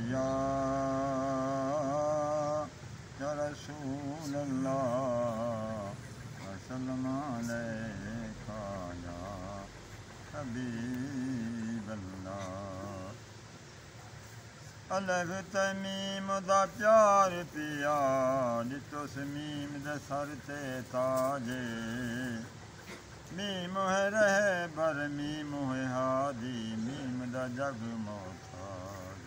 या रसूल अल्लाह वसल्लम अलैका या हबीब अल्लाह। अलग तमीम दा प्यार पिया जितो समीम दे सर ते ताजे मीम है रहे बर मीम है हादी मीम दा जग मोहताज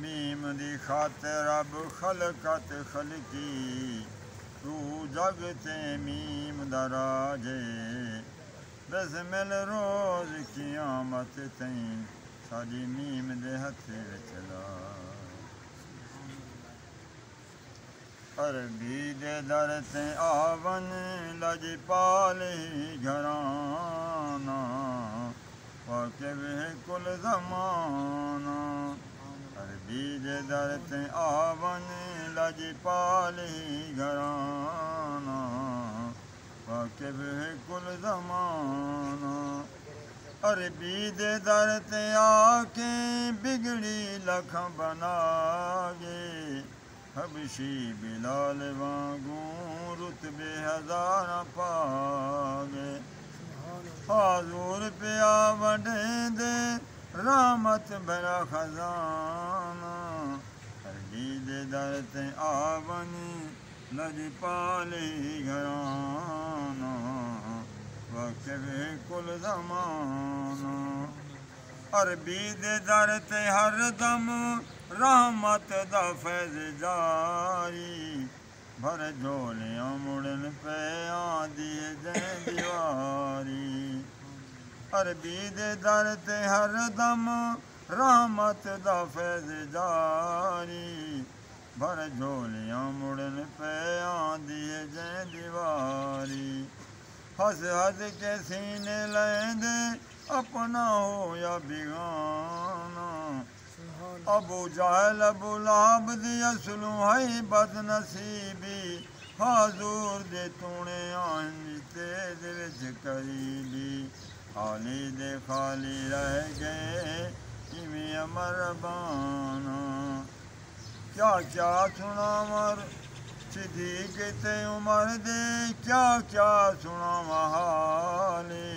मीम दी खातिर रब खलकत खलकी तू जग ते मीम दा राजे बिस्मिल रोज कियामत तईं साडी मीम दे हथ विच ला। अरबी दे दर ते आवन लजपाली घराना वाकिब है कुल ज़माना। अरबी दे दर ते आवन लजपाली घराना वाकिब है कुल ज़माना। अरबी दे दर ते आके बिगड़ी लख बना गे हबशी बिलाल वांगूं रुतबे हज़ार पागे हाज़ूर पिया वडेंदे रहमत भरा खजाना। अरबी दे दर ते आवनी लजपाली घराना वाकिब कुल ज़माना। अरबी दे दर ते हर दम रहमत दा फैज़ जारी भर झोलियां मुड़न पे आंदी जै दीवारी। अरबी दे दर ते हर दम रहमत दा फैज़ जारी भर झोलियां मुड़न पे आंदी जै दीवारी। हस हस के सीने लैंदे अपना हो या बिगाना अबू जाहल अबू लाहब दी असलू है बदनसीबी हाज़ूर दे तूने आंदी तेरे विच करीबी खाली दे खाली रह गए इवें अमर बाना। क्या क्या सुनावर सिद्दीक़ ते उमर दे क्या क्या सुनावा हाले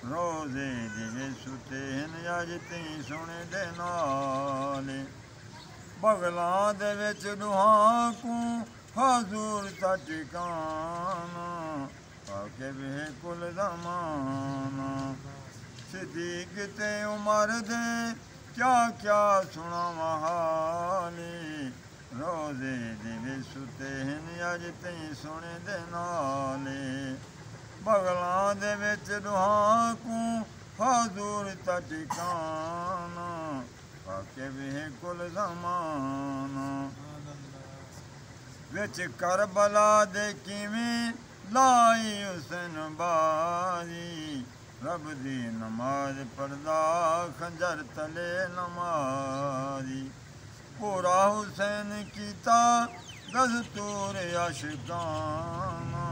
रोज़े दिवे सुते न अज ती सुने दे नाले बगलां दे विच दुहां को हाज़ूर दा ठिकाना वाकिब है कुल ज़माना। सिद्दीक़ ते उमर दे क्या क्या सुनावा हाले रोज़े दिवे सुते न अज ती सुने दे नाले बगलां दे विच दुहां को हाज़ूर दा ठिकाना वाकिब है कुल ज़माना। विच करबला दे किवें लाई हुसैन बारी रब दी नमाज पढ़दा खंजर तले नमारी पूरा हुसैन कीता दस्तूर आशिकाना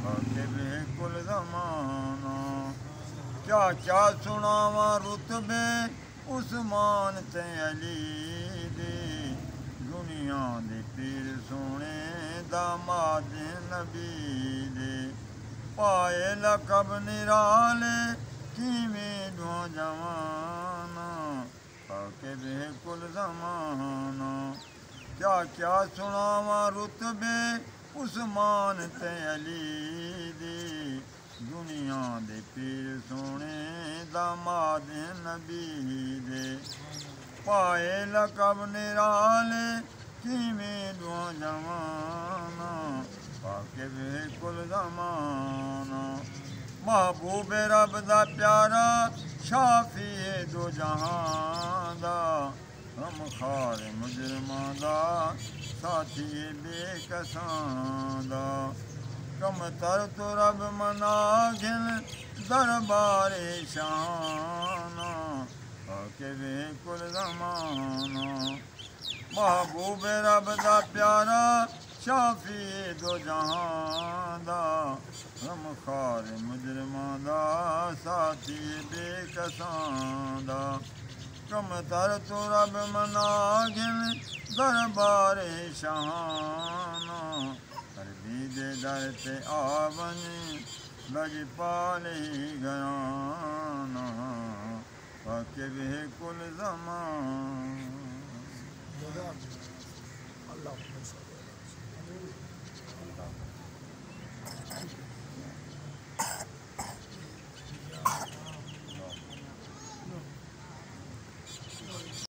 वाकिब है कुल ज़माना। क्या क्या सुनावा रुतबे उस्मान ते अली दे दुनिया दे पीर सोने दामाद नबी दे पाए लकब निराले किवें दो जवाना वाकिब है कुल ज़माना। क्या क्या सुनावा रुतबे उस्मान ते अली दे दुनिया दे पीर सोने दामाद नबी दे पाए लकब निराले किवें दो जवाना वाकिब है कुल ज़माना। महबूब रब दा प्यारा शाफी दो जहां दा गमखार मुजरमां दा साथी बेकसां दा कमतर तो रब मनागिन दरबारे शाना वाकिब है कुल ज़माना। महबूब रब दा प्यारा शाफी दो जहां दा गमखार मुजरमां दा साथी बेकसां दा कम तर तू रब मनागिन दरबार शहाना कर दे दर ते आवन बज पाले गयाना पाके वे कुल जमान। अल्लाह